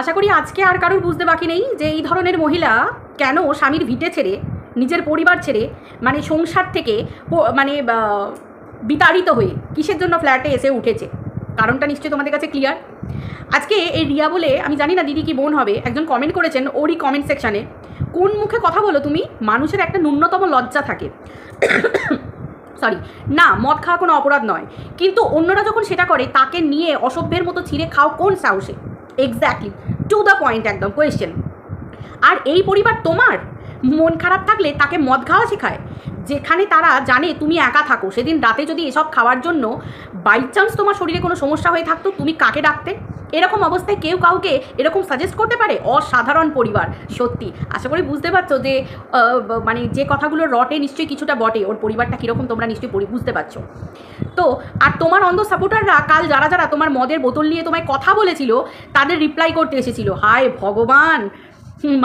আশা করি আজকে আর কারোর বুঝতে বাকি নেই যে এই ধরনের মহিলা কেন স্বামীর ভিটে ছেড়ে, নিজের পরিবার ছেড়ে, মানে সংসার থেকে মানে বিতাড়িত হয়ে কিসের জন্য ফ্ল্যাটে এসে উঠেছে। কারণটা নিশ্চয়ই তোমাদের কাছে ক্লিয়ার। আজকে এই রিয়া বলে, আমি জানি না দিদি কি বোন হবে, একজন কমেন্ট করেছেন ওরই কমেন্ট সেকশানে, কোন মুখে কথা বলো তুমি? মানুষের একটা ন্যূনতম লজ্জা থাকে। সরি, না মদ খাওয়া কোনো অপরাধ নয়, কিন্তু অন্যরা যখন সেটা করে তাকে নিয়ে অসভ্যের মতো ছিঁড়ে খাও কোন সাহসে? এক্স্যাক্টলি, টু দ্য পয়েন্ট, একদম কোয়েশ্চেন। আর এই পরিবার তোমার মন খারাপ থাকলে তাকে মদ খাওয়া শেখায়, যেখানে তারা জানে তুমি একা থাকো। সেদিন রাতে যদি এসব খাওয়ার জন্য বাই চান্স তোমার শরীরে কোনো সমস্যা হয়ে থাকতো, তুমি কাকে ডাকতে? এরকম অবস্থায় কেউ কাউকে এরকম সাজেস্ট করতে পারে? অসাধারণ পরিবার সত্যি। আশা করি বুঝতে পারছো যে মানে যে কথাগুলো রটে নিশ্চয়ই কিছুটা বটে। ওর পরিবারটা কীরকম তোমরা নিশ্চয়ই বুঝতে পারছো। তো আর তোমার অন্ধ সাপোর্টাররা কাল যারা যারা তোমার মদের বোতল নিয়ে তোমায় কথা বলেছিল তাদের রিপ্লাই করতে এসেছিল। হায় ভগবান,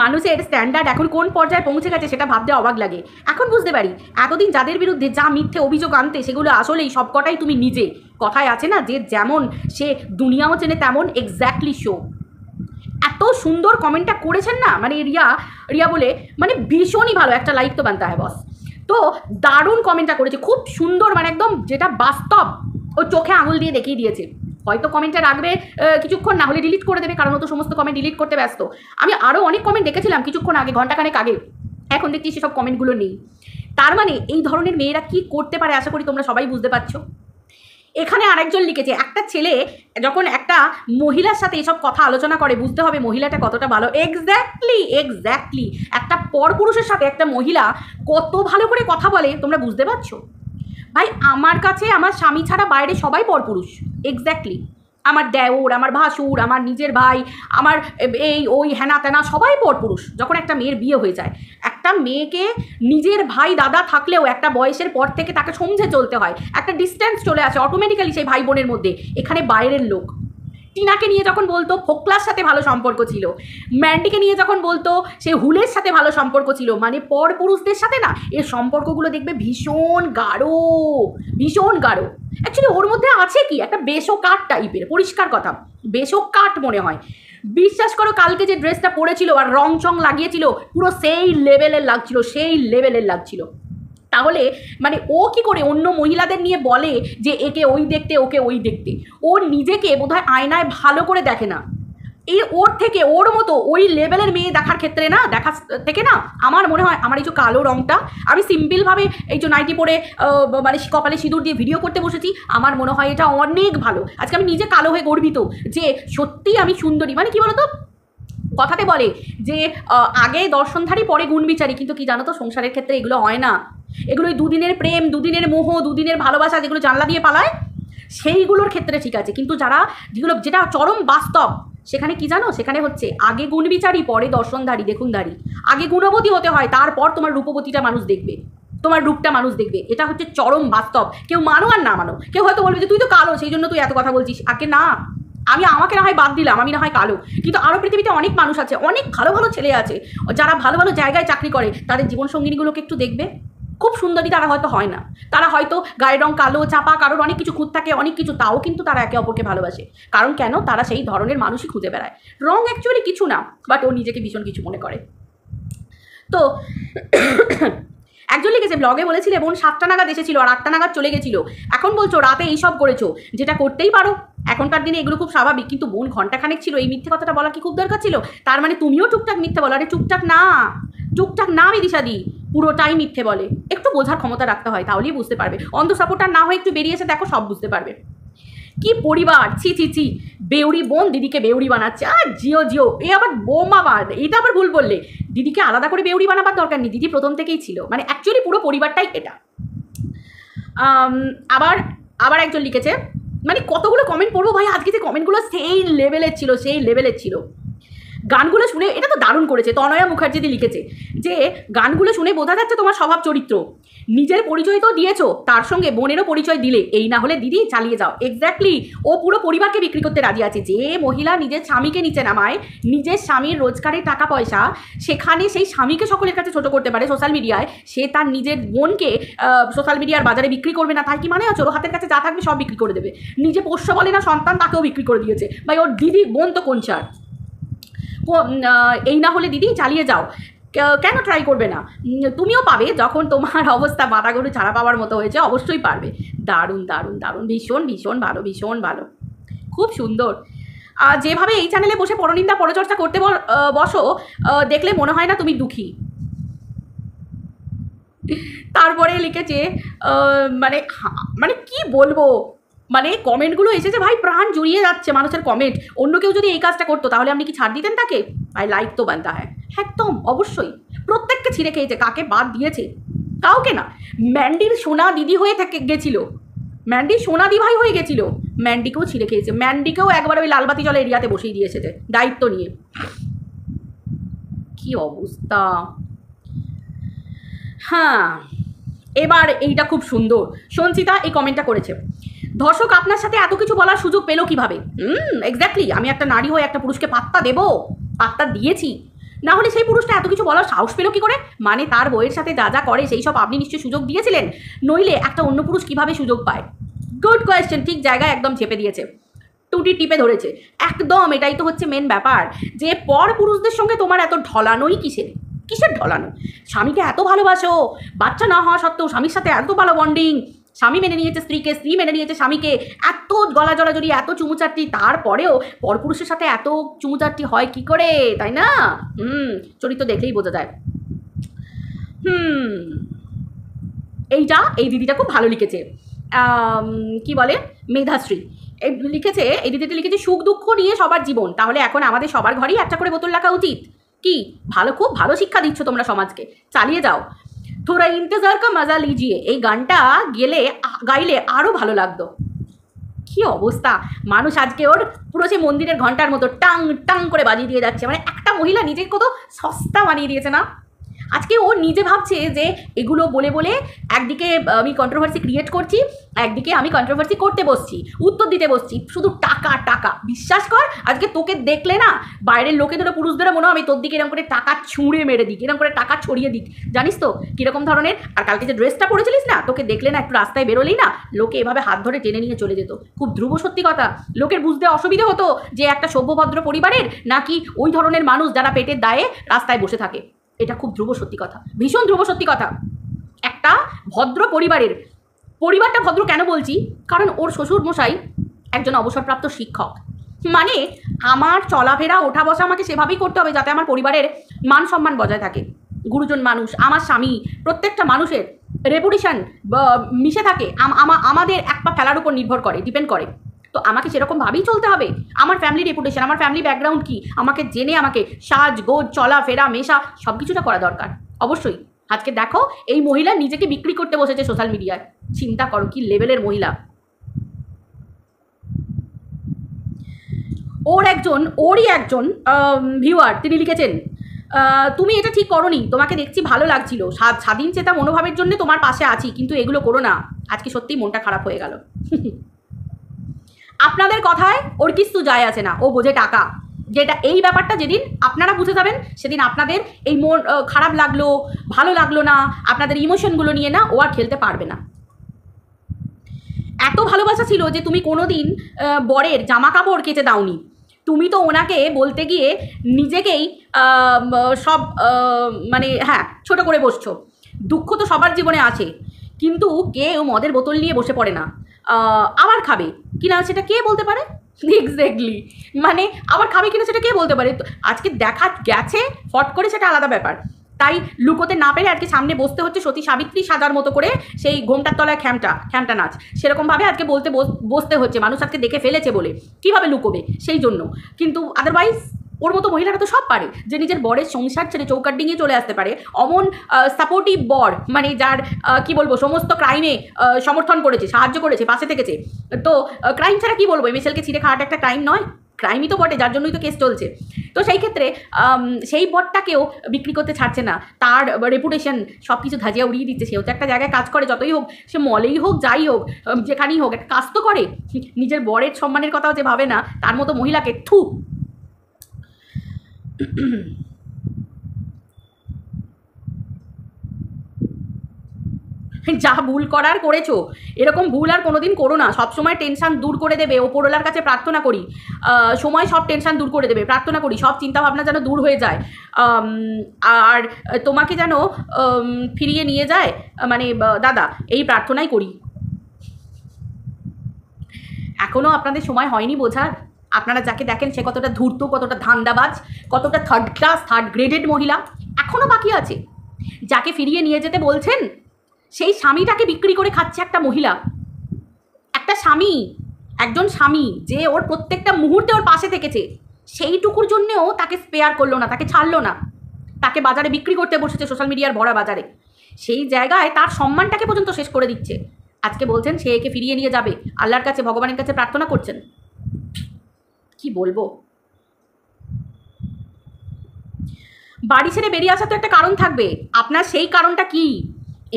মানুষের স্ট্যান্ডার্ড এখন কোন পর্যায়ে পৌঁছে গেছে সেটা ভাবতে অবাক লাগে। এখন বুঝতে পারি এতদিন যাদের বিরুদ্ধে যা মিথ্যে অভিযোগ আনতে, সেগুলো আসলেই সবকটাই তুমি নিজে। কথায় আছে না, যে যেমন সে দুনিয়াও চেনে তেমন, এক্স্যাক্টলি শো। এত সুন্দর কমেন্টটা করেছেন না, মানে রিয়া বলে, মানে ভীষণই ভালো। একটা লাইক তো বানতে হয় বস। তো দারুণ কমেন্টটা করেছে, খুব সুন্দর, মানে একদম যেটা বাস্তব ও চোখে আঙুল দিয়ে দেখিয়ে দিয়েছে। হয়তো কমেন্টটা রাখবে কিছুক্ষণ, না হলে ডিলিট করে দেবে, কারণ ও তো সমস্ত কমেন্ট ডিলিট করতে ব্যস্ত। আমি আরও অনেক কমেন্ট দেখেছিলাম কিছুক্ষণ আগে, ঘন্টাখানেক আগে, এখন দেখছি সেসব কমেন্টগুলো নেই। তার মানে এই ধরনের মেয়েরা কি করতে পারে আশা করি তোমরা সবাই বুঝতে পারছো। এখানে আরেকজন লিখেছে, একটা ছেলে যখন একটা মহিলার সাথে এসব কথা আলোচনা করে বুঝতে হবে মহিলাটা কতটা ভালো। এক্স্যাক্টলি একটা পরপুরুষের সাথে একটা মহিলা কত ভালো করে কথা বলে তোমরা বুঝতে পারছো? ভাই আমার কাছে আমার স্বামী ছাড়া বাইরে সবাই পরপুরুষ। এক্স্যাক্টলি, আমার দেওর, আমার ভাসুর, আমার নিজের ভাই, আমার এই ওই হেনা তেনা সবাই পরপুরুষ। যখন একটা মেয়ের বিয়ে হয়ে যায়, একটা মেয়েকে নিজের ভাই দাদা থাকলেও একটা বয়সের পর থেকে তাকে সমঝে চলতে হয়, একটা ডিস্টেন্স চলে আসে অটোমেটিক্যালি সেই ভাই বোনের মধ্যে। এখানে বাইরের লোক টিনাকে নিয়ে যখন বলতো ফোকলার সাথে ভালো সম্পর্ক ছিল, ম্যান্ডিকে নিয়ে যখন বলতো সে হুলের সাথে ভালো সম্পর্ক ছিল, মানে পরপুরুষদের সাথে না এর সম্পর্কগুলো দেখবে ভীষণ গাঢ়, ভীষণ গাঢ়। অ্যাকচুয়ালি ওর মধ্যে আছে কি একটা বেশকাট টাইপের, পরিষ্কার কথা বেশকাট মনে হয়। বিশ্বাস করো কালকে যে ড্রেসটা পরেছিল আর রং চং লাগিয়েছিল, পুরো সেই লেভেলের লাগছিল। তাহলে মানে ও কি করে অন্য মহিলাদের নিয়ে বলে যে একে ওই দেখতে, ওকে ওই দেখতে? ও নিজেকে বোধহয় আয়নায় ভালো করে দেখে না। এই ওর মতো ওই লেভেলের মেয়ে দেখার ক্ষেত্রে না, দেখা থেকে না, আমার মনে হয় আমার এই যে কালো রঙটা, আমি সিম্পলভাবে এই যে নাইটি পরে মানে কপালে সিঁদুর দিয়ে ভিডিও করতে বসেছি, আমার মনে হয় এটা অনেক ভালো। আজকে আমি নিজে কালো হয়ে গর্বিত যে সত্যিই আমি সুন্দরী। মানে কি বলতো, কথাতে বলে যে আগে দর্শনধারী পরে গুণ বিচারি, কিন্তু কি জানো তো সংসারের ক্ষেত্রে এগুলো হয় না। এগুলো ওই দুদিনের প্রেম, দুদিনের মোহ, দুদিনের ভালোবাসা যেগুলো জানলা দিয়ে পালায়, সেইগুলোর ক্ষেত্রে ঠিক আছে। কিন্তু যেটা চরম বাস্তব, সেখানে কি জানো, সেখানে হচ্ছে আগে গুণ বিচারি পরে দর্শনধারী দেখুনধারী। আগে গুণবতী হতে হয়, তারপর তোমার রূপবতীটা মানুষ দেখবে, তোমার রূপটা মানুষ দেখবে। এটা হচ্ছে চরম বাস্তব। কেউ মানো আর না মানো, কেউ হয়তো বলবে যে তুই তো কালো সেই জন্য তুই এত কথা বলছিস। আগে না, আমাকে না হয় বাদ দিলাম, আমি না হয় কালো, কিন্তু আরও পৃথিবীতে অনেক মানুষ আছে, অনেক ভালো ভালো ছেলে আছে যারা ভালো ভালো জায়গায় চাকরি করে, তাদের জীবনসঙ্গিনীগুলোকে একটু দেখবে, খুব সুন্দরী তারা হয়তো হয় না, তারা হয়তো গায়ের রং কালো চাপা, কারোর অনেক কিছু খুঁত থাকে, অনেক কিছু, তাও কিন্তু তারা একে অপরকে ভালোবাসে। কারণ কেন, তারা সেই ধরনের মানুষই খুঁজে বেড়ায়। রং অ্যাকচুয়ালি কিছু না, বাট ও নিজেকে ভীষণ কিছু মনে করে। তো একজন লিখেছে, ব্লগে বলেছিলে বোন 7টা নাগাদ এসেছিল আর 8টা নাগাদ চলে গেছিল, এখন বলছো রাতে এইসব করেছো, যেটা করতেই পারো এখনকার দিনে, এগুলো খুব স্বাভাবিক। কিন্তু বোন ঘন্টাখানেক ছিল, এই মিথ্যে কথাটা বলা কি খুব দরকার ছিল? তার মানে তুমিও টুকটাক মিথ্যে বলো? আরে টুকটাক না বিদিশাদি, পুরোটাই মিথ্যে বলে। একটু বোঝার ক্ষমতা রাখতে হয়, তাহলেই বুঝতে পারবে। অন্ধ সাপোর্টার না হয়ে একটু বেরিয়ে এসে দেখো, সব বুঝতে পারবে। কি পরিবার, ছি, বেউরি বোন দিদিকে বেউরি বানাচ্ছে। আর জিও এ আবার বোমা, এটা আবার ভুল বললে। দিদিকে আলাদা করে বেউরি বানাবার দরকার নেই, দিদি প্রথম থেকেই ছিল, মানে অ্যাকচুয়ালি পুরো পরিবারটাই এটা। আবার একজন লিখেছে, মানে কতগুলো কমেন্ট পড়বো ভাই, আজকে যে কমেন্টগুলো সেই লেভেলের ছিল। গানগুলো শুনে, এটা তো দারুণ করেছে তনয়া মুখার্জি লিখেছে যে গানগুলো শুনে বোঝা যাচ্ছে তোমার স্বভাব চরিত্র, নিজের পরিচয় তো দিয়েছো, তার সঙ্গে বোনেরও পরিচয় দিলে, এই না হলে দিদি চালিয়ে যাও। এক্স্যাক্টলি, ও পুরো পরিবারকে বিক্রি করতে রাজি আছে। যে মহিলা নিজের স্বামীকে নিচে নামায়, নিজের স্বামীর রোজগারের টাকা পয়সা সেখানে সেই স্বামীকে সকলের কাছে ছোট করতে পারে সোশ্যাল মিডিয়ায়, সে তার নিজের বোনকে সোশ্যাল মিডিয়ার বাজারে বিক্রি করবে না, তাই কি মানে আছে? ওর হাতের কাছে যা থাকবে সব বিক্রি করে দেবে। নিজে পোষ্য বলে না সন্তান, তাকেও বিক্রি করে দিয়েছে। ভাই ওর দিদি বোন তো কোন চার। এই না হলে দিদি চালিয়ে যাও, কেন ট্রাই করবে না? তুমিও পাবে যখন তোমার অবস্থা মাথা গরু ছাড়া পাওয়ার মতো হয়েছে, অবশ্যই পারবে। দারুণ দারুণ দারুণ, ভীষণ ভীষণ ভালো, ভীষণ ভালো, খুব সুন্দর। যেভাবে এই চ্যানেলে বসে পরনিন্দা পরচর্চা করতে বসো, দেখলে মনে হয় না তুমি দুঃখী। তারপরে লিখেছে মানে মানে কি বলবো, মানে কমেন্টগুলো এসেছে ভাই, প্রাণ জুড়িয়ে যাচ্ছে মানুষের কমেন্ট। অন্য কেউ যদি এই কাজটা করতো তাহলে আপনি কি ছাড় দিতেন তাকে? ভাই লাইক তো বানতা হ্যাঁ, একদম অবশ্যই। প্রত্যেককে ছিঁড়ে খেয়েছে, কাকে বাদ দিয়েছে? কাউকে না। ম্যান্ডির সোনা দিদি হয়ে গেছিল, ম্যান্ডির সোনা দি ভাই হয়ে গেছিল, ম্যান্ডিকেও ছিঁড়ে খেয়েছে। ম্যান্ডিকেও একবার ওই লালবাতি জল এরিয়াতে বসিয়ে দিয়েছে দায়িত্ব নিয়ে। কি অবস্থা। হ্যাঁ, এবার এইটা খুব সুন্দর, সঞ্চিতা এই কমেন্টটা করেছে, ধর্ষক আপনার সাথে এত কিছু বলার সুযোগ পেলো কিভাবে? এক্স্যাক্টলি, আমি একটা নারী হয়ে একটা পুরুষকে পাত্তা দেবো? পাত্তা দিয়েছি, না হলে সেই পুরুষটা এত কিছু বলার সাহস পেলো কি করে? মানে তার বইয়ের সাথে যা যা করে সেই সব আপনি নিশ্চয়ই সুযোগ দিয়েছিলেন, নইলে একটা অন্য পুরুষ কিভাবে সুযোগ পায়? গুড কোয়েশ্চেন, ঠিক জায়গায় একদম চেপে দিয়েছে, টুটি টিপে ধরেছে একদম। এটাই তো হচ্ছে মেন ব্যাপার, যে পর পুরুষদের সঙ্গে তোমার এত ঢলানোই কিসের ঢলানো? স্বামীকে এত ভালোবাসো, বাচ্চা না হওয়া সত্ত্বেও স্বামীর সাথে এত ভালো বন্ডিং, স্বামী মেনে নিয়েছে স্ত্রীকে, স্ত্রী মেনে নিয়েছে স্বামীকে, এত গলা জড়াজড়ি, এত চুমুচাটি, তারপরেও পরপুরুষের সাথে এত চুমুচাটি হয় কি করে, তাই না? চরিত্র দেখলেই বোঝা যায়। এইটা এই দিদিটা খুব ভালো লিখেছে, কি বলে, মেধাশ্রী লিখেছে, এই দিদিটা লিখেছে, সুখ দুঃখ নিয়ে সবার জীবন, তাহলে এখন আমাদের সবার ঘরেই একটা করে বোতল রাখা উচিত। কি ভালো, খুব ভালো শিক্ষা দিচ্ছ তোমরা সমাজকে, চালিয়ে যাও। থোড়া ইন্তজার কা মজা লিজিয়ে, এই গানটা গাইলে আরও ভালো লাগতো। কি অবস্থা, মানুষ আজকে ওর পুরো সে মন্দিরের ঘন্টার মতো টাং টাং করে বাজিয়ে দিয়ে যাচ্ছে। মানে একটা মহিলা নিজেকে কত সস্তা বানিয়ে দিয়েছে না। আজকে ও নিজে ভাবছে যে এগুলো বলে বলে একদিকে আমি কন্ট্রোভার্সি ক্রিয়েট করছি, একদিকে আমি কন্ট্রোভার্সি করতে বসছি, উত্তর দিতে বসছি, শুধু টাকা টাকা। বিশ্বাস কর, আজকে তোকে দেখলে না বাইরের লোকেদেরও, পুরুষদেরও মনে হয় আমি তোর দিকে এরকম করে টাকা ছুঁড়ে মেরে দিই, এরকম করে টাকা ছড়িয়ে দিই, জানিস তো কীরকম ধরনের। আর কালকে যে ড্রেসটা পরেছিলিস না, তোকে দেখলে না একটু রাস্তায় বেরোলেই না লোকে এভাবে হাত ধরে টেনে নিয়ে চলে যেত। খুব ধ্রুব সত্যি কথা, লোকের বুঝতে অসুবিধে হতো যে একটা সভ্যভদ্র পরিবারের নাকি ওই ধরনের মানুষ যারা পেটের দায়ে রাস্তায় বসে থাকে। এটা খুব ধ্রুব সত্যি কথা, ভীষণ ধ্রুব সত্যি কথা। একটা ভদ্র পরিবারটা ভদ্র কেন বলছি, কারণ ওর শ্বশুর মশাই একজন অবসরপ্রাপ্ত শিক্ষক। মানে আমার চলাফেরা ওঠা বসা আমাকে সেভাবেই করতে হবে যাতে আমার পরিবারের মান সম্মান বজায় থাকে। গুরুজন মানুষ, আমার স্বামী, প্রত্যেকটা মানুষের রেপুটেশন মিশে থাকে, আমাদের এক পা ফেলার উপর নির্ভর করে, ডিপেন্ড করে। তো আমাকে সেরকমভাবেই চলতে হবে। আমার ফ্যামিলি রেপুটেশন, আমার ফ্যামিলি ব্যাকগ্রাউন্ড কী, আমাকে জেনে আমাকে সাজগোজ, চলাফেরা, মেশা সব কিছুটা করা দরকার অবশ্যই। আজকে দেখো এই মহিলা নিজেকে বিক্রি করতে বসেছে সোশ্যাল মিডিয়ায়, চিন্তা করো কি লেভেলের মহিলা। ওরই একজন ভিউয়ার তিনি লিখেছেন, তুমি এটা ঠিক করোনি, তোমাকে দেখছি ভালো লাগছিল, স্বাধীন চেতা মনোভাবের জন্য তোমার পাশে আছি, কিন্তু এগুলো করো না। আজকে সত্যিই মনটা খারাপ হয়ে গেল। আপনাদের কথায় ওর কিছু যায় আছে না, ও বোঝে টাকা। যেটা এই ব্যাপারটা যেদিন আপনারা বুঝে যাবেন, সেদিন আপনাদের এই মন খারাপ লাগলো, ভালো লাগলো না, আপনাদের ইমোশনগুলো নিয়ে না ও আর খেলতে পারবে না। এত ভালোবাসা ছিল যে তুমি কোনো দিন বরের জামা কাপড় কেচে দাওনি, তুমি তো ওনাকে বলতে গিয়ে নিজেকেই সব মানে হ্যাঁ ছোট করে বসছো। দুঃখ তো সবার জীবনে আছে, কিন্তু কেউ মদের বোতল নিয়ে বসে পড়ে না। আবার খাবে কিনা সেটা কে বলতে পারে? এক্স্যাক্টলি, মানে আবার খাবে কিনা সেটা কে বলতে পারে? আজকে দেখা গেছে ফট করে, সেটা আলাদা ব্যাপার। তাই লুকোতে না পেরে আজকে সামনে বসতে হচ্ছে সতী সাবিত্রী সাজার মতো করে, সেই ঘোমটার তলায় খ্যামটা নাচ, সেরকমভাবে আজকে বসতে হচ্ছে। মানুষ আজকে দেখে ফেলেছে বলে কীভাবে লুকোবে সেই জন্য। কিন্তু আদারওয়াইজ ওর মতো মহিলারা তো সব পারে, যে নিজের বরের সংসার ছেড়ে চৌকাট ডিঙিয়ে চলে আসতে পারে। অমন সাপোর্টিভ বর, মানে যার কি বলবো, সমস্ত ক্রাইমে সমর্থন করেছে, সাহায্য করেছে, পাশে থেকেছে। তো ক্রাইম ছাড়া কি বলবো, মিশেলকে ছিঁড়ে খাওয়াটা একটা ক্রাইম নয়? ক্রাইমই তো বটে, যার জন্যই তো কেস চলছে। তো সেই ক্ষেত্রে সেই বরটাকেও বিক্রি করতে ছাড়ছে না, তার রেপুটেশন সব কিছু ধাজিয়া উড়িয়ে দিচ্ছে। সেও তো একটা জায়গায় কাজ করে, যতই হোক, সে মলেই হোক, যাই হোক, যেখানেই হোক, একটা কাজ তো করে। নিজের বরের সম্মানের কথাও যে ভাবে না, তার মতো মহিলাকে থু। যা ভুল করার করেছো, এরকম ভুল আর কোনোদিন করো না। সবসময় টেনশন দূর করে দেবে, ওপরওয়ালার কাছে প্রার্থনা করি সময় সব টেনশন দূর করে দেবে, প্রার্থনা করি সব চিন্তাভাবনা যেন দূর হয়ে যায়, আর তোমাকে যেন ফিরিয়ে নিয়ে যায়, মানে দাদা এই প্রার্থনাই করি। এখনও আপনাদের সময় হয়নি বোঝার। আপনারা যাকে দেখেন সে কতটা ধূর্ত, কতটা ধান্দাবাজ, কতটা থার্ড ক্লাস থার্ড গ্রেডেড মহিলা, এখনও বাকি আছে। যাকে ফিরিয়ে নিয়ে যেতে বলছেন সেই স্বামীটাকে বিক্রি করে খাচ্ছে একটা মহিলা, একটা স্বামী, একজন স্বামী যে ওর প্রত্যেকটা মুহূর্তে ওর পাশে থেকেছে, সেইটুকুর জন্যেও তাকে স্পেয়ার করলো না, তাকে ছাড়লো না, তাকে বাজারে বিক্রি করতে বসেছে, সোশ্যাল মিডিয়ার ভরা বাজারে। সেই জায়গায় তার সম্মানটাকে পর্যন্ত শেষ করে দিচ্ছে। আজকে বলছেন সে একে ফিরিয়ে নিয়ে যাবে, আল্লাহর কাছে ভগবানের কাছে প্রার্থনা করছেন। কি বলবো, বাড়ি ছেড়ে বেরিয়ে আসা তো একটা কারণ থাকবে, আপনার সেই কারণটা কি?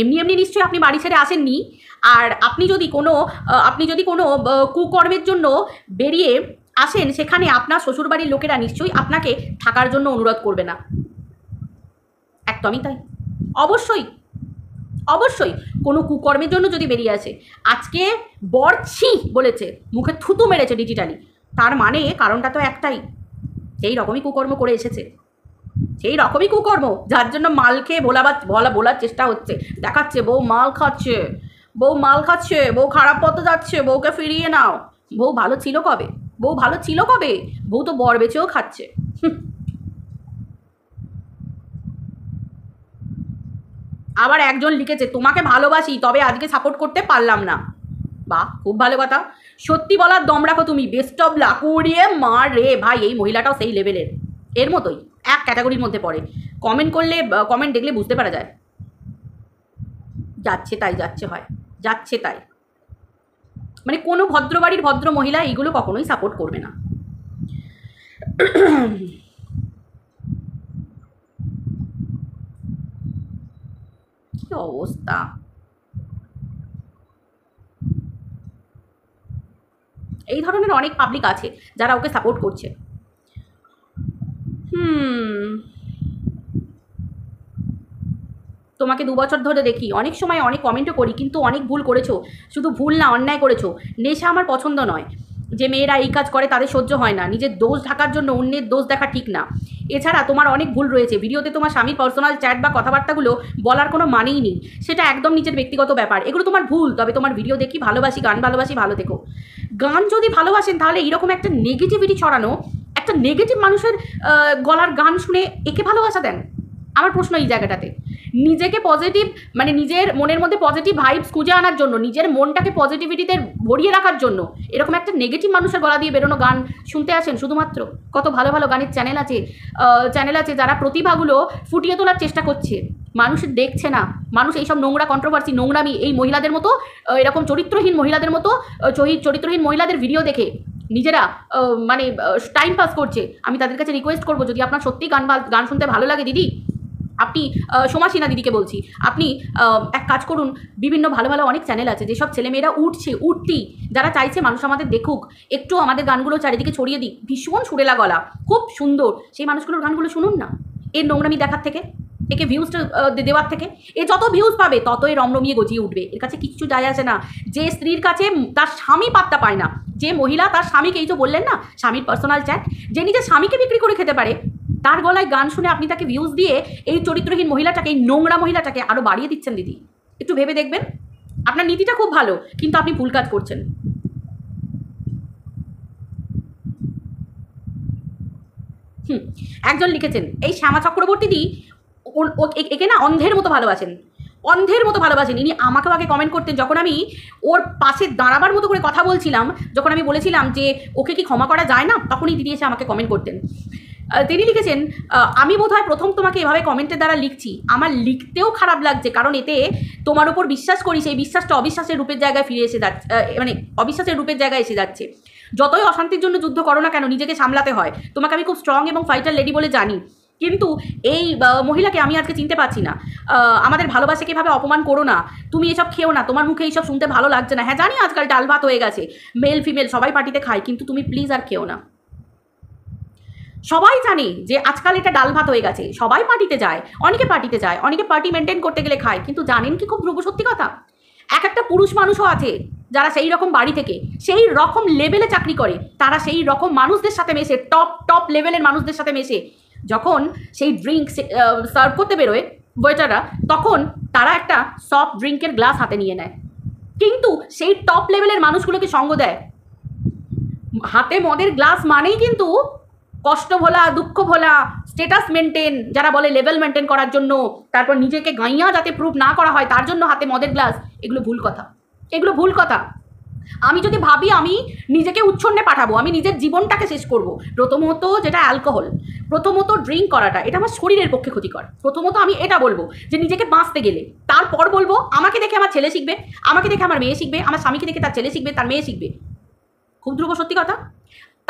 এমনি এমনি নিশ্চয়ই আপনি বাড়ি ছেড়ে আসেননি। আর আপনি যদি কোনো কুকর্মের জন্য বেরিয়ে আসেন, সেখানে আপনার শ্বশুরবাড়ির লোকেরা নিশ্চয়ই আপনাকে থাকার জন্য অনুরোধ করবে না। একদমই তাই। অবশ্যই অবশ্যই কোনো কুকর্মের জন্য যদি বেরিয়ে আসে, আজকে বরছি বলেছে, মুখে থুতু মেরেছে ডিজিটালি, তার মানে কারণটা তো একটাই, সেই রকমই কুকর্ম করে এসেছে, সেই রকমই কুকর্ম যার জন্য মালকে বলার চেষ্টা হচ্ছে, দেখাচ্ছে বউ মাল খাচ্ছে, বউ খারাপ পথে যাচ্ছে, বউকে ফিরিয়ে নাও। বউ ভালো ছিল কবে? বউ তো বর বেচেও খাচ্ছে। আবার একজন লিখেছে তোমাকে ভালোবাসি, তবে আজকে সাপোর্ট করতে পারলাম না। বাহ, খুব ভালো কথা, সত্যি বলার দম রাখো তুমি, বেস্ট অফ লাক। ওরে মা রে ভাই, এই মহিলাটাও সেই লেভেলের, এর মতোই এক ক্যাটাগরির মধ্যে পড়ে। কমেন্ট দেখলে বুঝতে পারা যায়। যাচ্ছে তাই, মানে কোনো ভদ্রবাড়ির ভদ্র মহিলা এইগুলো কখনোই সাপোর্ট করবে না। কি অবস্থা, এই ধরনের অনেক পাবলিক আছে যারা ওকে সাপোর্ট করছে। তোমাকে 2 বছর ধরে দেখি, অনেক সময় অনেক কমেন্টও করি, কিন্তু অনেক ভুল করেছো, শুধু ভুল না অন্যায় করেছো। নেশা আমার পছন্দ নয়, যে মেয়েরা এই কাজ করে তাদের সহ্য হয় না, নিজের দোষ ঢাকার জন্য অন্যের দোষ দেখা ঠিক না। এছাড়া তোমার অনেক ভুল রয়েছে, ভিডিওতে তোমার স্বামীর পার্সোনাল চ্যাট বা কথাবার্তাগুলো বলার কোনো মানেই নেই, সেটা একদম নিজের ব্যক্তিগত ব্যাপার, এগুলো তোমার ভুল। তবে তোমার ভিডিও দেখি, ভালোবাসি, গান ভালোবাসি, ভালো থেকো। গান যদি ভালোবাসেন তাহলে এইরকম একটা নেগেটিভিটি ছড়ানো, একটা নেগেটিভ মানুষের গলার গান শুনে একে ভালোবাসা দেন? আমার প্রশ্ন এই জায়গাটাতে। নিজেকে পজিটিভ, মানে নিজের মনের মধ্যে পজিটিভ ভাইবস খুঁজে আনার জন্য, নিজের মনটাকে পজিটিভিটিতে ভরিয়ে রাখার জন্য এরকম একটা নেগেটিভ মানুষের গলা দিয়ে বেরোনো গান শুনতে আসেন শুধুমাত্র? কত ভালো ভালো গানের চ্যানেল আছে যারা প্রতিভাগুলো ফুটিয়ে তোলার চেষ্টা করছে, মানুষ দেখছে না। মানুষ এইসব নোংরা কন্ট্রোভার্সি, নোংরামি, এই মহিলাদের মতো, এরকম চরিত্রহীন মহিলাদের ভিডিও দেখে নিজেরা মানে টাইম পাস করছে। আমি তাদের কাছে রিকোয়েস্ট করবো, যদি আপনার সত্যি গান শুনতে ভালো লাগে দিদি, আপনি সোমাসিনা দিদিকে বলছি, আপনি এক কাজ করুন, বিভিন্ন ভালো ভালো অনেক চ্যানেল আছে, যেসব ছেলেমেয়েরা উঠতি, যারা চাইছে মানুষ আমাদের দেখুক, একটু আমাদের গানগুলো চারিদিকে ছড়িয়ে দিই, ভীষণ সুরেলা গলা, খুব সুন্দর, সেই মানুষগুলোর গানগুলো শুনুন না, এর নোংরামি দেখার থেকে, একে ভিউজটা দেওয়ার থেকে। এ যত ভিউজ পাবে ততই রমরমিয়ে গজিয়ে উঠবে, এর কাছে কিচ্ছু যায় আসে না। যে স্ত্রীর কাছে তার স্বামী পাত্তা পায় না, যে মহিলা তার স্বামীকে, এই তো বললেন না স্বামীর পার্সোনাল চ্যাট, যে নিজের স্বামীকে বিক্রি করে খেতে পারে, তার গলায় গান শুনে আপনি তাকে ভিউজ দিয়ে এই চরিত্রহীন মহিলাটাকে, এই নোংরা মহিলাটাকে আরও বাড়িয়ে দিচ্ছেন। দিদি একটু ভেবে দেখবেন, আপনার নীতিটা খুব ভালো, কিন্তু আপনি ভুল কাজ করছেন। একজন লিখেছেন, এই শ্যামা চক্রবর্তী দি একে না অন্ধের মতো ভালোবাসেন, ইনি আমাকেও আগে কমেন্ট করতেন, যখন আমি ওর পাশে দাঁড়াবার মতো করে কথা বলছিলাম, যখন আমি বলেছিলাম যে ওকে কি ক্ষমা করা যায় না, তখনই দিদি এসে আমাকে কমেন্ট করতেন। তিনি লিখেছেন, আমি বোধহয় প্রথম তোমাকে এভাবে কমেন্টের দ্বারা লিখছি, আমার লিখতেও খারাপ লাগছে, কারণ এতে তোমার উপর বিশ্বাস করি, সেই বিশ্বাসটা অবিশ্বাসের রূপের জায়গায় ফিরে এসে যাচ্ছে, মানে অবিশ্বাসের রূপের জায়গায় এসে যাচ্ছে। যতই অশান্তির জন্য যুদ্ধ করো না কেন, নিজেকে সামলাতে হয়। তোমাকে আমি খুব স্ট্রং এবং ফাইটার লেডি বলে জানি, কিন্তু এই মহিলাকে আমি আজকে চিনতে পারছি না। আমাদের ভালোবাসাকে এভাবে অপমান করো না, তুমি এসব খেও না, তোমার মুখে এইসব শুনতে ভালো লাগছে না। হ্যাঁ জানি আজকাল ডাল ভাত হয়ে গেছে, মেল ফিমেল সবাই পার্টিতে খায়, কিন্তু তুমি প্লিজ আর খেও না। সবাই জানে যে আজকাল এটা ডাল ভাত হয়ে গেছে, সবাই পার্টিতে যায়, অনেকে পার্টি মেনটেন করতে গেলে খায়, কিন্তু জানেন কি খুব ধ্রুব সত্যি কথা, একটা পুরুষ মানুষও আছে যারা সেই রকম বাড়ি থেকে সেই রকম লেভেলে চাকরি করে, তারা সেই রকম মানুষদের সাথে মেশে, টপ লেভেলের মানুষদের সাথে মেশে, যখন সেই ড্রিঙ্ক সার্ভ করতে বেরোয় ওয়েটাররা, তখন তারা একটা সফট ড্রিঙ্কের গ্লাস হাতে নিয়ে নেয়, কিন্তু সেই টপ লেভেলের মানুষগুলোকে সঙ্গ দেয়। হাতে মদের গ্লাস মানেই কিন্তু কষ্ট ভোলা, দুঃখ ভোলা, স্টেটাস মেনটেন, যারা বলে লেভেল মেনটেন করার জন্য, তারপর নিজেকে গাইয়া যাতে প্রুভ না করা হয় তার জন্য হাতে মদের গ্লাস, এগুলো ভুল কথা। আমি যদি ভাবি আমি নিজেকে উচ্ছন্নে পাঠাবো, আমি নিজের জীবনটাকে শেষ করব, প্রথমত যেটা অ্যালকোহল, প্রথমত ড্রিঙ্ক করাটা, এটা আমার শরীরের পক্ষে ক্ষতিকর। প্রথমত আমি এটা বলবো যে নিজেকে বাঁচতে গেলে, তারপর বলবো আমাকে দেখে আমার ছেলে শিখবে, আমাকে দেখে আমার মেয়ে শিখবে, আমার স্বামীকে দেখে তার ছেলে শিখবে, তার মেয়ে শিখবে। খুব ধ্রুব সত্যি কথা।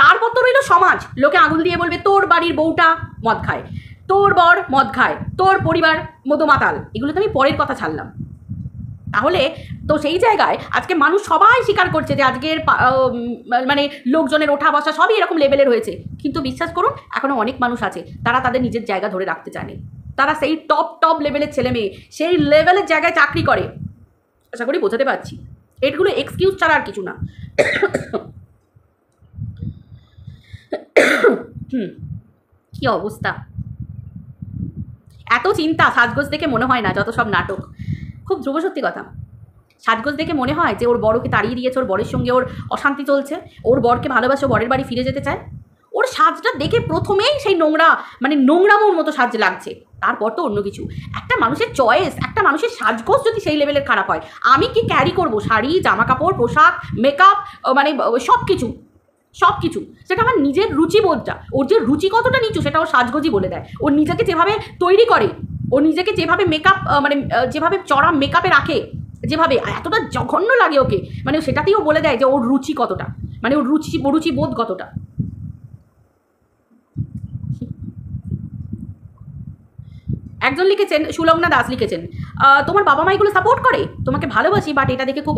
তারপর তো রইল সমাজ, লোকে আঙুল দিয়ে বলবে তোর বাড়ির বউটা মদ খায়, তোর বর মদ খায়, তোর পরিবার মতো মাতাল, এগুলো তো আমি পরের কথা ছাড়লাম। তাহলে তো সেই জায়গায় আজকে মানুষ সবাই স্বীকার করছে যে আজকের মানে লোকজনের ওঠা বসা সবই এরকম লেভেলের হয়েছে, কিন্তু বিশ্বাস করুন এখনও অনেক মানুষ আছে তারা তাদের নিজের জায়গা ধরে রাখতে চায়নি, তারা সেই টপ লেভেলের ছেলে মেয়ে সেই লেভেলের জায়গায় চাকরি করে। আশা করি বোঝাতে পারছি, এগুলো এক্সকিউজ ছাড়া আর কিছু না। কি অবস্থা, এত চিন্তা সাজগোজ দেখে মনে হয় না যত সব নাটক। খুব ধ্রুব সত্যি কথা, সাজগোজ দেখে মনে হয় যে ওর বড়কে তাড়িয়ে দিয়েছে, ওর বরের সঙ্গে ওর অশান্তি চলছে, ওর বরকে ভালোবাসে, বরের বাড়ি ফিরে যেতে চায়। ওর সাজটা দেখে প্রথমেই সেই নোংরামোর মতো সাজ লাগছে, তারপর তো অন্য কিছু। একটা মানুষের চয়েস, একটা মানুষের সাজগোজ যদি সেই লেভেলের খারাপ হয়, আমি কি ক্যারি করবো শাড়ি, জামা কাপড়, পোশাক, মেকআপ, মানে সব কিছু সেটা আমার নিজের রুচিবোধটা, ওর যে রুচি কতটা নিচু সেটা ওর সাজগোজই বলে দেয়। ওর নিজেকে যেভাবে তৈরি করে, ও নিজেকে যেভাবে মেকআপ যেভাবে চড়া মেকআপে রাখে, যেভাবে এতটা জঘন্য লাগে ওকে, মানে সেটাতেই ও বলে দেয় যে ওর রুচি কতটা, মানে ওর রুচিবোধ কতটা। একজন লিখেছেন, সুলগ্না দাস লিখেছেন, তোমার বাবা মা এগুলো সাপোর্ট করে, তোমাকে ভালোবাসি, বাট এটা দেখে খুব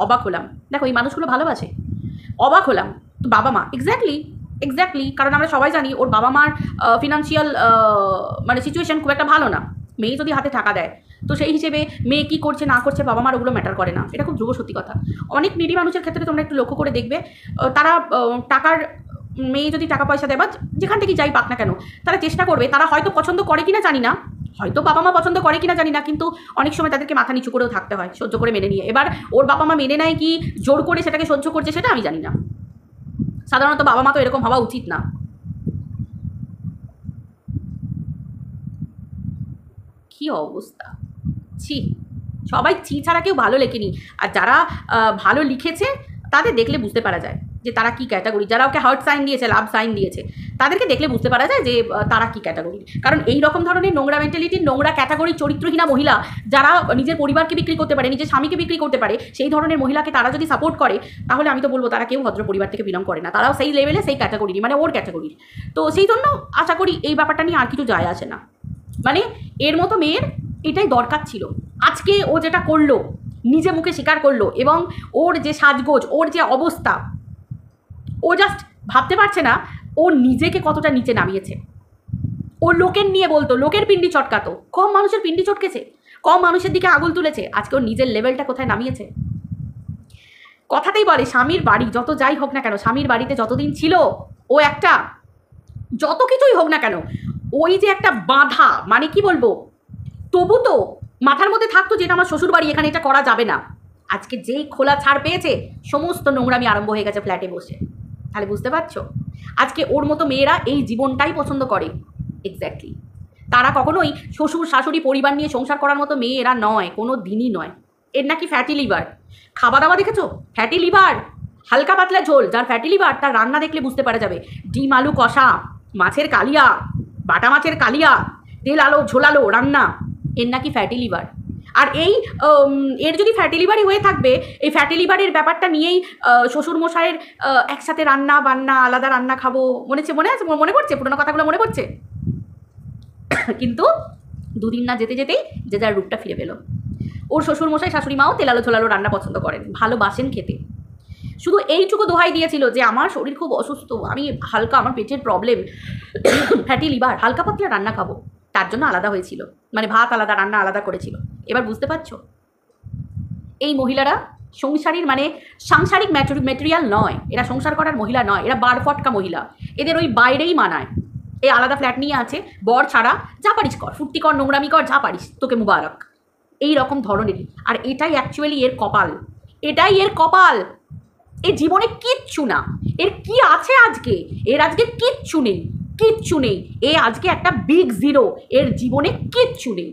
অবাক হলাম। দেখো এই মানুষগুলো ভালোবাসে, অবাক হলাম। বাবা মা এক্স্যাক্টলি, কারণ আমরা সবাই জানি ওর বাবা মার ফিনান্সিয়াল মানে সিচুয়েশন খুব একটা ভালো না। মেয়ে যদি হাতে টাকা দেয় তো সেই হিসেবে মেয়ে কী করছে না করছে বাবা মার ওগুলো ম্যাটার করে না, এটা খুব ধ্রুব সত্যি কথা। অনেক নিডি মানুষের ক্ষেত্রে তোমরা একটু লক্ষ্য করে দেখবে, তারা টাকার মেয়ে যদি টাকা পয়সা দেয় বা যেখান থেকে যাই পাক না কেন, তারা চেষ্টা করবে, তারা হয়তো পছন্দ করে কিনা জানি না, হয়তো বাবা মা পছন্দ করে কিনা জানি না, কিন্তু অনেক সময় তাদেরকে মাথা নিচু করেও থাকতে হয়, সহ্য করে মেনে নিয়ে। এবার ওর বাবা মা মেনে নেয় কি জোর করে সেটাকে সহ্য করছে সেটা আমি জানি না, সাধারণত বাবা মা তো এরকম হওয়া উচিত না। কি অবস্থা, ছি, সবাই ছি ছাড়া কেউ ভালো লেখেনি। আর যারা ভালো লিখেছে তাদের দেখলে বুঝতে পারা যায় যে তারা কি ক্যাটাগরি, যারা ওকে হার্ট সাইন দিয়েছে, লাভ সাইন দিয়েছে, তাদেরকে দেখলে বুঝতে পারা যায় যে তারা কি ক্যাটাগরি। কারণ এই রকম ধরনের নোংরা মেন্টালিটির, নোংরা ক্যাটাগরি, চরিত্রহীনা মহিলা যারা নিজের পরিবারকে বিক্রি করতে পারে, নিজের স্বামীকে বিক্রি করতে পারে, সেই ধরনের মহিলাকে তারা যদি সাপোর্ট করে, তাহলে আমি তো বলবো তারা কেউ ভদ্র পরিবার থেকে বিলং করে না, তারাও সেই লেভেলে সেই ক্যাটাগরি, মানে ওর ক্যাটাগরি। তো সেই জন্য আশা করি এই ব্যাপারটা নিয়ে আর কিছু যায় আসে না, মানে এর মতো মেয়ের এটাই দরকার ছিল। আজকে ও যেটা করলো, নিজে মুখে স্বীকার করলো, এবং ওর যে সাজগোজ, ওর যে অবস্থা, ও জাস্ট ভাবতে পারছে না ও নিজেকে কতটা নিচে নামিয়েছে। ও লোকের নিয়ে বলতো, লোকের পিন্ডি চটকাতো, কম মানুষের পিন্ডি চটকেছে, কম মানুষের দিকে আঙুল তুলেছে, আজকে ওর নিজের লেভেলটা কোথায় নামিয়েছে। কথাতেই বলে স্বামীর বাড়ি যত যাই হোক না কেন, স্বামীর বাড়িতে যতদিন ছিল ও একটা, যত কিছুই হোক না কেন, ওই যে একটা বাঁধা, মানে কি বলবো, তবু তো মাথার মধ্যে থাকতো যে এটা আমার শ্বশুর বাড়ি, এখানে এটা করা যাবে না। আজকে যেই খোলা ছাড় পেয়েছে, সমস্ত নোংরামি আরম্ভ হয়ে গেছে ফ্ল্যাটে বসে। তাহলে বুঝতে পারছো আজকে ওর মতো মেয়েরা এই জীবনটাই পছন্দ করে। এক্স্যাক্টলি, তারা কখনোই শ্বশুর শাশুড়ি পরিবার নিয়ে সংসার করার মতো মেয়ে এরা নয়, কোনো দিনই নয়। এর নাকি ফ্যাটি লিভার, খাওয়া দাওয়া দেখেছো, ফ্যাটি লিভার, হালকা পাতলা ঝোল। যার ফ্যাটি লিভার তার রান্না দেখলে বুঝতে পারা যাবে, ডিম আলু কষা, মাছের কালিয়া, বাটা মাছের কালিয়া, তেল আলো ঝোলালো রান্না, এর নাকি ফ্যাটি লিভার। আর এর যদি ফ্যাটি লিভারই হয়ে থাকবে, এই ফ্যাটি লিভারের ব্যাপারটা নিয়েই শ্বশুরমশাইয়ের একসাথে রান্না বান্না, আলাদা রান্না খাবো, মনে পড়ছে পুরোনো কথাগুলো মনে পড়ছে। কিন্তু দুদিন না যেতে যেতেই যে যার রূপটা ফিরে পেল। ওর শ্বশুরমশাই শাশুড়ি মাও তেলালো ঝোলালো রান্না পছন্দ করেন, ভালোবাসেন খেতে। শুধু এইটুকু দোহাই দিয়েছিল যে আমার শরীর খুব অসুস্থ, আমি হালকা, আমার পেটের প্রবলেম, ফ্যাটি লিভার, হালকা পাতলা রান্না খাবো, তার জন্য আলাদা হয়েছিল, মানে ভাত আলাদা রান্না আলাদা করেছিল। এবার বুঝতে পারছো এই মহিলারা সংসারীর মানে সাংসারিক ম্যাটেরিয়াল নয়, এরা সংসার করার মহিলা নয়, এরা বারফটকা মহিলা, এদের ওই বাইরেই মানায়। এই আলাদা ফ্ল্যাট নিয়ে আছে, বর ছাড়া যা পারিস কর, ফুর্তি কর, নোংরামি কর, যা পারিস, তোকে মুবারক, এই রকম ধরনেরই। আর এটাই অ্যাকচুয়ালি এর কপাল, এটাই এর কপাল। এর জীবনে কিচ্ছু না, এর কি আছে আজকে, এর আজকে কিচ্ছু নেই, কিচ্ছু নেই, এ আজকে একটা বিগ জিরো, এর জীবনে কিচ্ছু নেই।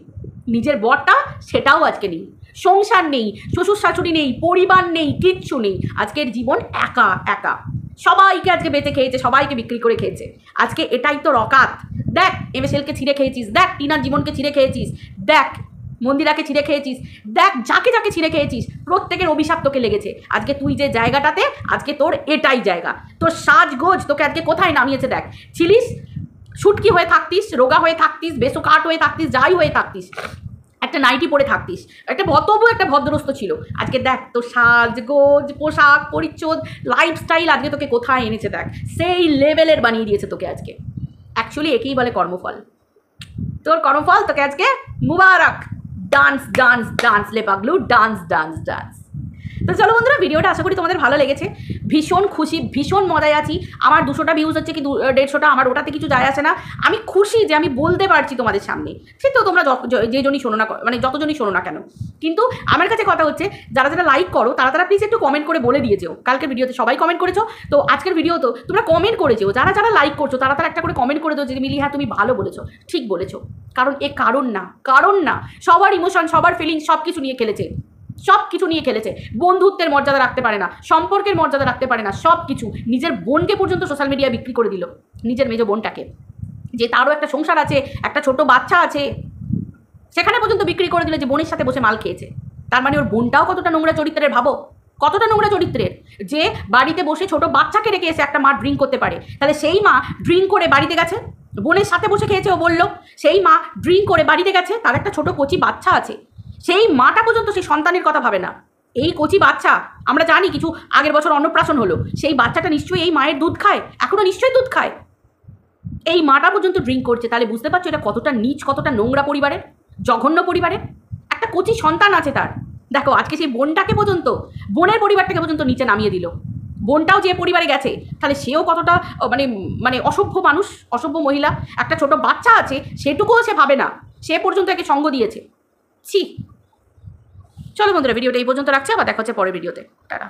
নিজের বরটা সেটাও আজকে নেই, সংসার নেই, শ্বশুর শাশুড়ি নেই, পরিবার নেই, কিচ্ছু নেই, আজকের জীবন একা একা। সবাইকে আজকে বেঁচে খেয়েছে, সবাইকে বিক্রি করে খেয়েছে। আজকে এটাই তো রকাত। দেখ MSLকে ছিঁড়ে খেয়েছিস, দেখ টিনার জীবনকে ছিঁড়ে খেয়েছিস, দেখ মন্দিরাকে ছিঁড়ে খেয়েছিস, দেখ যাকে যাকে ছিঁড়ে খেয়েছিস, প্রত্যেকের অভিশাপ তোকে লেগেছে। আজকে তুই যে জায়গাটাতে, আজকে তোর এটাই জায়গা। তোর সাজগোজ তোকে আজকে কোথায় নামিয়েছে দেখ। ছিলিস শুটকি হয়ে থাকতিস, রোগা হয়ে থাকতিস, বেসোকাট হয়ে থাকতিস, যাই হয়ে থাকতিস, একটা নাইটি পরে থাকতিস, একটা তবু একটা ভদ্রস্থ ছিল। আজকে দেখ তোর সাজগোজ, পোশাক পরিচ্ছদ, লাইফস্টাইল আজকে তোকে কোথায় এনেছে দেখ, সেই লেভেলের বানিয়ে দিয়েছে তোকে আজকে। অ্যাকচুয়ালি একেই বলে কর্মফল। তোর কর্মফল তোকে আজকে মুবারক। ডান্স ডান্স ডান্স লে পাগলু, ডান্স ডান্স ডান্স। তো চলো বন্ধুরা, ভিডিওটা আশা করি তোমাদের ভালো লেগেছে। ভীষণ খুশি, ভীষণ মজায় আছি। আমার 200টা ভিউজ হচ্ছে কি 150টা, আমার ওটাতে কিছু যায় আসে না। আমি খুশি যে আমি বলতে পারছি তোমাদের সামনে। ঠিক তো, তোমরা যে জনই শোনো না, মানে যতজনই শোনো না কেন, কিন্তু আমার কাছে কথা হচ্ছে, যারা যারা লাইক করো তারা প্লিজ একটু কমেন্ট করে বলে দিয়েছো। কালকের ভিডিওতে সবাই কমেন্ট করেছো, তো আজকের ভিডিও তো তোমরা কমেন্ট করেছো। যারা যারা লাইক করছো তারা একটা করে কমেন্ট করে দাও যে মিলি হ্যাঁ তুমি ভালো বলেছো, ঠিক বলেছো। কারণ এ কারণ না, সবার ইমোশন, সবার ফিলিংস সব কিছু নিয়ে খেলেছে, সব কিছু নিয়ে খেলেছে। বন্ধুত্বের মর্যাদা রাখতে পারে না, সম্পর্কের মর্যাদা রাখতে পারে না, সব কিছু। নিজের বোনকে পর্যন্ত সোশ্যাল মিডিয়ায় বিক্রি করে দিল, নিজের মেজো বোনটাকে, যে তারও একটা সংসার আছে, একটা ছোট বাচ্চা আছে, সেখানে পর্যন্ত বিক্রি করে দিল যে বোনের সাথে বসে মাল খেয়েছে। তার মানে ওর বোনটাও কতটা নোংরা চরিত্রের, ভাবো কতটা নোংরা চরিত্রের, যে বাড়িতে বসে ছোট বাচ্চাকে রেখে এসে একটা মা ড্রিঙ্ক করতে পারে। তাহলে সেই মা ড্রিঙ্ক করে বাড়িতে গেছে, বোনের সাথে বসে খেয়েছে, ও বললো সেই মা ড্রিঙ্ক করে বাড়িতে গেছে, তার একটা ছোট কচি বাচ্চা আছে, সেই মাটা পর্যন্ত সেই সন্তানের কথা ভাবে না। এই কচি বাচ্চা, আমরা জানি কিছু আগের বছর অন্নপ্রাশন হলো, সেই বাচ্চাটা নিশ্চয়ই এই মায়ের দুধ খায়, এখনো নিশ্চয়ই দুধ খায়, এই মাটা পর্যন্ত ড্রিঙ্ক করছে। তাহলে বুঝতে পারছো এটা কতটা নীচ, কতটা নোংরা পরিবারের, জঘন্য পরিবারের। একটা কচি সন্তান আছে তার, দেখো আজকে সেই বোনটাকে পর্যন্ত, বোনের পরিবারটাকে পর্যন্ত নিচে নামিয়ে দিল। বোনটাও যে পরিবারে গেছে, তাহলে সেও কতটা মানে অসভ্য মানুষ, অসভ্য মহিলা। একটা ছোট বাচ্চা আছে, সেটুকুও সে ভাবে না, সে পর্যন্ত একে সঙ্গ দিয়েছে। ছি। চলো বন্ধুরা, ভিডিওটা এই পর্যন্ত রাখছি, আবার দেখা হচ্ছে পরের ভিডিওতে। টাটা।